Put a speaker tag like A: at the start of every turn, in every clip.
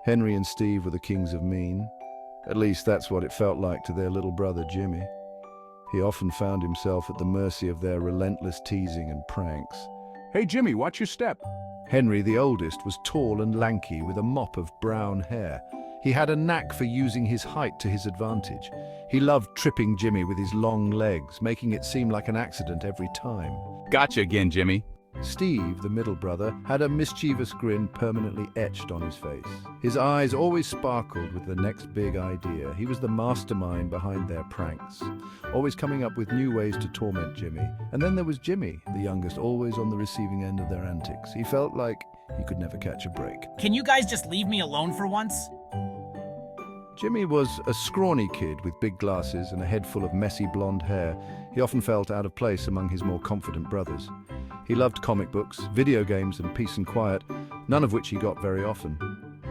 A: Henry and Steve were the kings of mean. At least that's what it felt like to their little brother Jimmy. He often found himself at the mercy of their relentless teasing and pranks.
B: Hey Jimmy, watch your step.
A: Henry, the oldest, was tall and lanky with a mop of brown hair. He had a knack for using his height to his advantage. He loved tripping Jimmy with his long legs, making it seem like an accident every time.
B: Gotcha again, Jimmy.
A: Steve, the middle brother, had a mischievous grin permanently etched on his face. His eyes always sparkled with the next big idea. He was the mastermind behind their pranks, always coming up with new ways to torment Jimmy. And then there was Jimmy, the youngest, always on the receiving end of their antics. He felt like he could never catch a break.
C: Can you guys just leave me alone for once?
A: Jimmy was a scrawny kid with big glasses and a head full of messy blonde hair. He often felt out of place among his more confident brothers. He loved comic books, video games, and peace and quiet, none of which he got very often.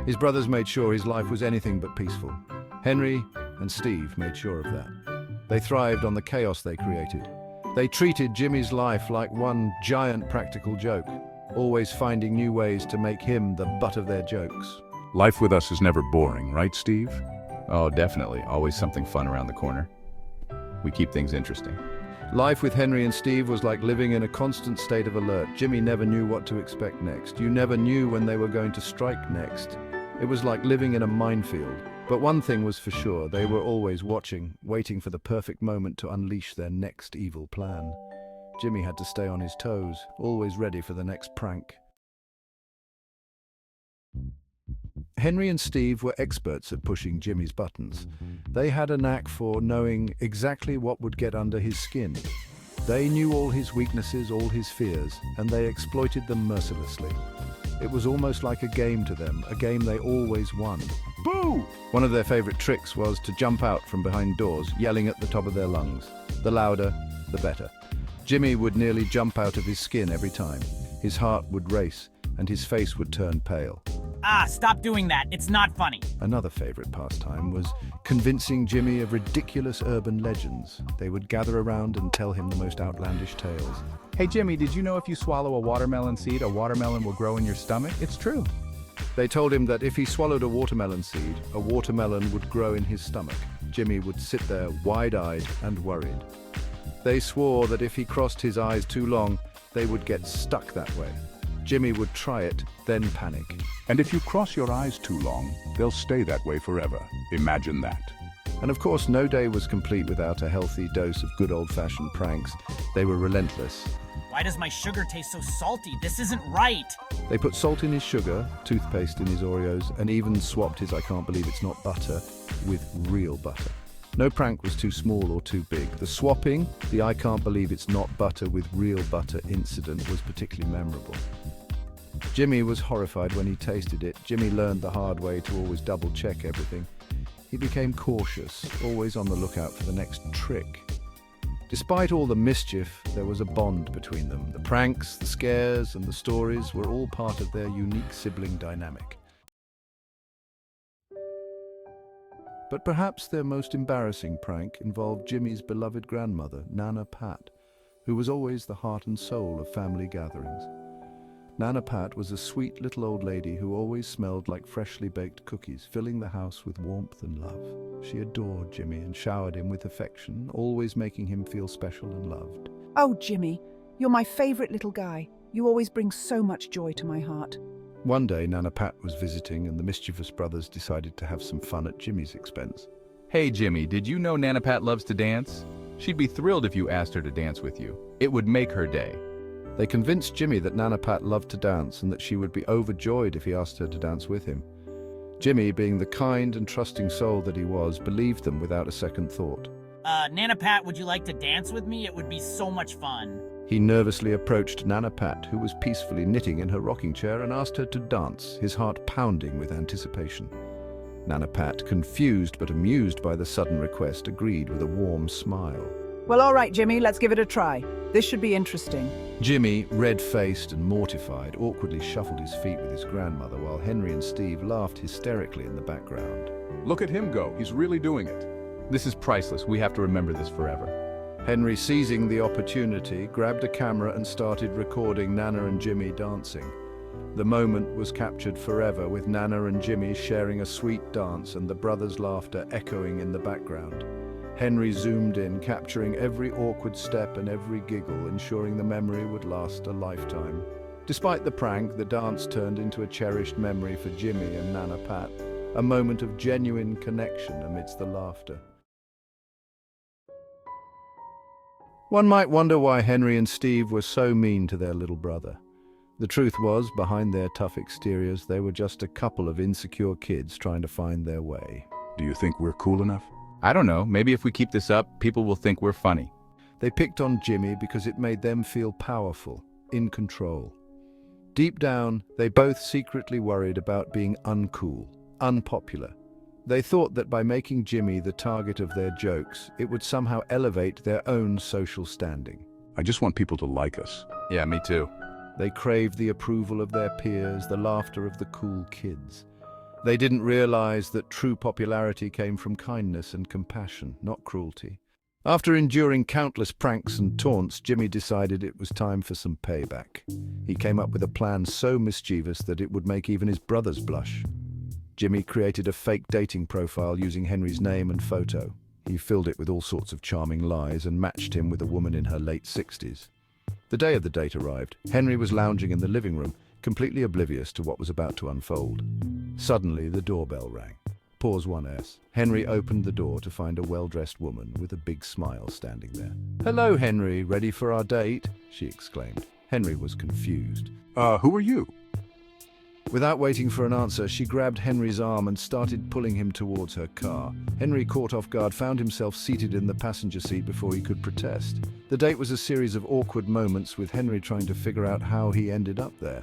A: His brothers made sure his life was anything but peaceful. Henry and Steve made sure of that. They thrived on the chaos they created. They treated Jimmy's life like one giant practical joke, always finding new ways to make him the butt of their jokes.
B: Life with us is never boring, right, Steve? Oh, definitely. Always something fun around the corner. We keep things interesting.
A: Life with Henry and Steve was like living in a constant state of alert. Jimmy never knew what to expect next. You never knew when they were going to strike next. It was like living in a minefield. But one thing was for sure, they were always watching, waiting for the perfect moment to unleash their next evil plan. Jimmy had to stay on his toes, always ready for the next prank. Henry and Steve were experts at pushing Jimmy's buttons. They had a knack for knowing exactly what would get under his skin. They knew all his weaknesses, all his fears, and they exploited them mercilessly. It was almost like a game to them, a game they always won.
B: Boo!
A: One of their favorite tricks was to jump out from behind doors, yelling at the top of their lungs. The louder, the better. Jimmy would nearly jump out of his skin every time. His heart would race, and his face would turn pale.
C: Ah, stop doing that. It's not funny.
A: Another favorite pastime was convincing Jimmy of ridiculous urban legends. They would gather around and tell him the most outlandish tales.
D: Hey Jimmy, did you know if you swallow a watermelon seed, a watermelon will grow in your stomach? It's true.
A: They told him that if he swallowed a watermelon seed, a watermelon would grow in his stomach. Jimmy would sit there wide-eyed and worried. They swore that if he crossed his eyes too long, they would get stuck that way. Jimmy would try it, then panic.
B: And if you cross your eyes too long, they'll stay that way forever. Imagine that.
A: And of course, no day was complete without a healthy dose of good old-fashioned pranks. They were relentless.
C: Why does my sugar taste so salty? This isn't right.
A: They put salt in his sugar, toothpaste in his Oreos, and even swapped his I can't believe it's not butter with real butter. No prank was too small or too big. The swapping, the I can't believe it's not butter with real butter incident was particularly memorable. Jimmy was horrified when he tasted it. Jimmy learned the hard way to always double-check everything. He became cautious, always on the lookout for the next trick. Despite all the mischief, there was a bond between them. The pranks, the scares, and the stories were all part of their unique sibling dynamic. But perhaps their most embarrassing prank involved Jimmy's beloved grandmother, Nana Pat, who was always the heart and soul of family gatherings. Nana Pat was a sweet little old lady who always smelled like freshly baked cookies, filling the house with warmth and love. She adored Jimmy and showered him with affection, always making him feel special and loved.
E: Oh, Jimmy, you're my favorite little guy. You always bring so much joy to my heart.
A: One day, Nana Pat was visiting and the mischievous brothers decided to have some fun at Jimmy's expense.
D: Hey Jimmy, did you know Nana Pat loves to dance? She'd be thrilled if you asked her to dance with you. It would make her day.
A: They convinced Jimmy that Nana Pat loved to dance and that she would be overjoyed if he asked her to dance with him. Jimmy, being the kind and trusting soul that he was, believed them without a second thought.
C: Nana Pat, would you like to dance with me? It would be so much fun.
A: He nervously approached Nana Pat, who was peacefully knitting in her rocking chair, and asked her to dance, his heart pounding with anticipation. Nana Pat, confused but amused by the sudden request, agreed with a warm smile.
E: Well, all right, Jimmy, let's give it a try. This should be interesting.
A: Jimmy, red-faced and mortified, awkwardly shuffled his feet with his grandmother, while Henry and Steve laughed hysterically in the background.
B: Look at him go. He's really doing it.
D: This is priceless. We have to remember this forever.
A: Henry, seizing the opportunity, grabbed a camera and started recording Nana and Jimmy dancing. The moment was captured forever, with Nana and Jimmy sharing a sweet dance and the brothers' laughter echoing in the background. Henry zoomed in, capturing every awkward step and every giggle, ensuring the memory would last a lifetime. Despite the prank, the dance turned into a cherished memory for Jimmy and Nana Pat, a moment of genuine connection amidst the laughter. One might wonder why Henry and Steve were so mean to their little brother. The truth was, behind their tough exteriors, they were just a couple of insecure kids trying to find their way.
B: Do you think we're cool enough?
D: I don't know, maybe if we keep this up, people will think we're funny.
A: They picked on Jimmy because it made them feel powerful, in control. Deep down, they both secretly worried about being uncool, unpopular. They thought that by making Jimmy the target of their jokes, it would somehow elevate their own social standing.
B: I just want people to like us.
D: Yeah, me too.
A: They craved the approval of their peers, the laughter of the cool kids. They didn't realize that true popularity came from kindness and compassion, not cruelty. After enduring countless pranks and taunts, Jimmy decided it was time for some payback. He came up with a plan so mischievous that it would make even his brothers blush. Jimmy created a fake dating profile using Henry's name and photo. He filled it with all sorts of charming lies and matched him with a woman in her late 60s. The day of the date arrived. Henry was lounging in the living room, completely oblivious to what was about to unfold. Suddenly, the doorbell rang. Pause 1S. Henry opened the door to find a well-dressed woman with a big smile standing there. "Hello, Henry. Ready for our date?" she exclaimed. Henry was confused.
B: Who are you?
A: Without waiting for an answer, she grabbed Henry's arm and started pulling him towards her car. Henry, caught off guard, found himself seated in the passenger seat before he could protest. The date was a series of awkward moments, with Henry trying to figure out how he ended up there.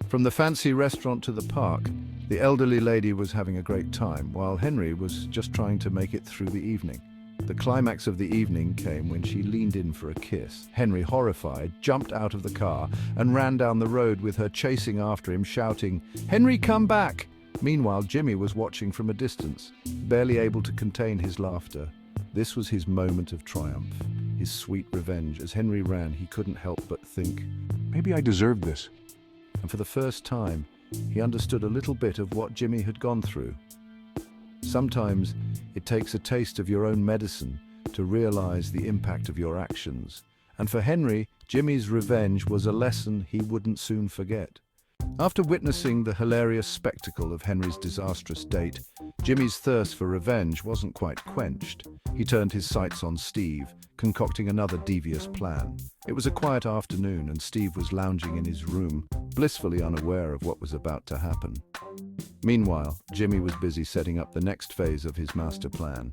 A: From the fancy restaurant to the park, the elderly lady was having a great time, while Henry was just trying to make it through the evening. The climax of the evening came when she leaned in for a kiss. Henry, horrified, jumped out of the car and ran down the road with her chasing after him, shouting, "Henry, come back!" Meanwhile, Jimmy was watching from a distance, barely able to contain his laughter. This was his moment of triumph, his sweet revenge. As Henry ran, he couldn't help but think,
B: Maybe I deserved this.
A: and for the first time, he understood a little bit of what Jimmy had gone through. Sometimes it takes a taste of your own medicine to realize the impact of your actions. And for Henry, Jimmy's revenge was a lesson he wouldn't soon forget. After witnessing the hilarious spectacle of Henry's disastrous date, Jimmy's thirst for revenge wasn't quite quenched. He turned his sights on Steve, concocting another devious plan. It was a quiet afternoon, and Steve was lounging in his room, blissfully unaware of what was about to happen. Meanwhile, Jimmy was busy setting up the next phase of his master plan.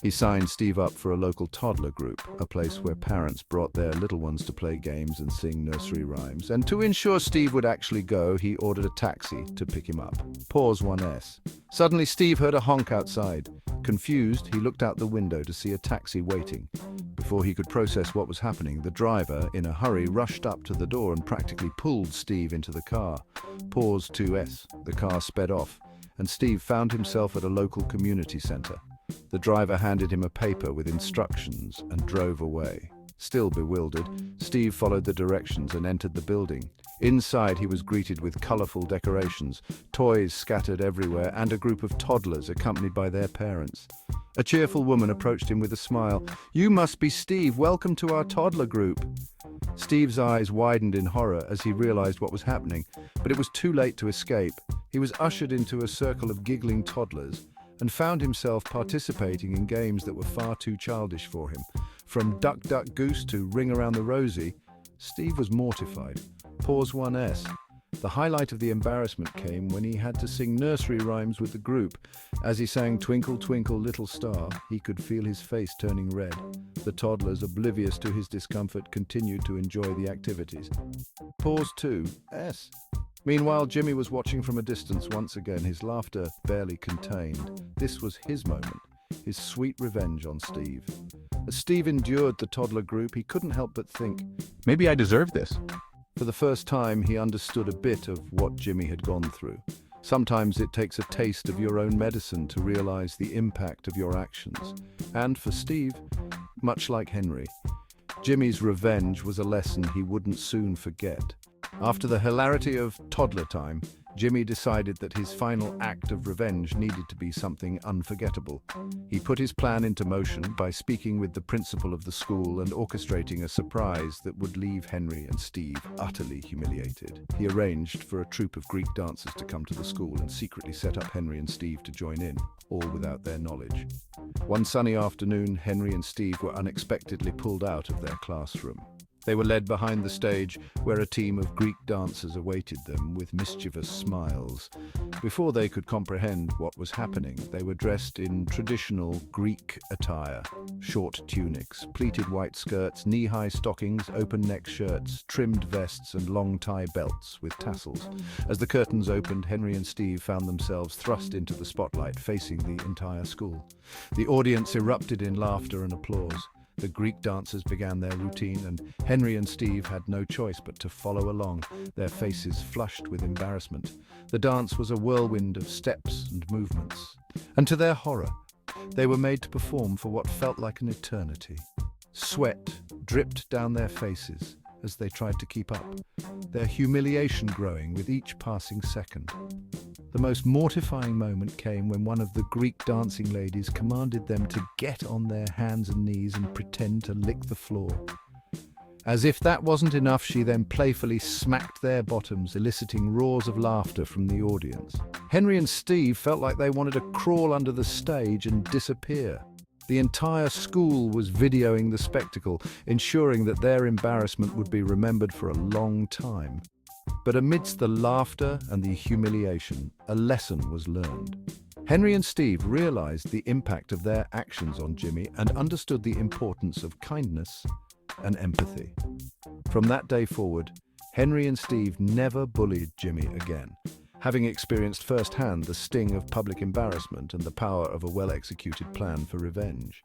A: He signed Steve up for a local toddler group, a place where parents brought their little ones to play games and sing nursery rhymes. And to ensure Steve would actually go, he ordered a taxi to pick him up. Pause 1S. Suddenly, Steve heard a honk outside. Confused, he looked out the window to see a taxi waiting. Before he could process what was happening, the driver, in a hurry, rushed up to the door and practically pulled Steve into the car. Pause 2S. The car sped off, and Steve found himself at a local community center. The driver handed him a paper with instructions and drove away. Still bewildered, Steve followed the directions and entered the building. Inside, he was greeted with colorful decorations, toys scattered everywhere, and a group of toddlers accompanied by their parents. A cheerful woman approached him with a smile. "You must be Steve. Welcome to our toddler group." Steve's eyes widened in horror as he realized what was happening, but it was too late to escape. He was ushered into a circle of giggling toddlers and found himself participating in games that were far too childish for him. From Duck Duck Goose to Ring Around the Rosie, Steve was mortified. Pause 1S. The highlight of the embarrassment came when he had to sing nursery rhymes with the group. As he sang Twinkle Twinkle Little Star, he could feel his face turning red. The toddlers, oblivious to his discomfort, continued to enjoy the activities. Pause 2S. Meanwhile, Jimmy was watching from a distance once again, his laughter barely contained. This was his moment, his sweet revenge on Steve. As Steve endured the toddler group, he couldn't help but think,
D: Maybe I deserve this.
A: for the first time, he understood a bit of what Jimmy had gone through. Sometimes it takes a taste of your own medicine to realize the impact of your actions. And for Steve, much like Henry, Jimmy's revenge was a lesson he wouldn't soon forget. After the hilarity of toddler time, Jimmy decided that his final act of revenge needed to be something unforgettable. He put his plan into motion by speaking with the principal of the school and orchestrating a surprise that would leave Henry and Steve utterly humiliated. He arranged for a troupe of Greek dancers to come to the school and secretly set up Henry and Steve to join in, all without their knowledge. One sunny afternoon, Henry and Steve were unexpectedly pulled out of their classroom. They were led behind the stage, where a team of Greek dancers awaited them with mischievous smiles. Before they could comprehend what was happening, they were dressed in traditional Greek attire: short tunics, pleated white skirts, knee-high stockings, open-neck shirts, trimmed vests, and long tie belts with tassels. As the curtains opened, Henry and Steve found themselves thrust into the spotlight, facing the entire school. The audience erupted in laughter and applause. The Greek dancers began their routine, and Henry and Steve had no choice but to follow along, their faces flushed with embarrassment. The dance was a whirlwind of steps and movements, and to their horror, they were made to perform for what felt like an eternity. Sweat dripped down their faces as they tried to keep up, their humiliation growing with each passing second. The most mortifying moment came when one of the Greek dancing ladies commanded them to get on their hands and knees and pretend to lick the floor. As if that wasn't enough, she then playfully smacked their bottoms, eliciting roars of laughter from the audience. Henry and Steve felt like they wanted to crawl under the stage and disappear. The entire school was videoing the spectacle, ensuring that their embarrassment would be remembered for a long time. But amidst the laughter and the humiliation, a lesson was learned. Henry and Steve realized the impact of their actions on Jimmy and understood the importance of kindness and empathy. From that day forward, Henry and Steve never bullied Jimmy again, having experienced firsthand the sting of public embarrassment and the power of a well-executed plan for revenge.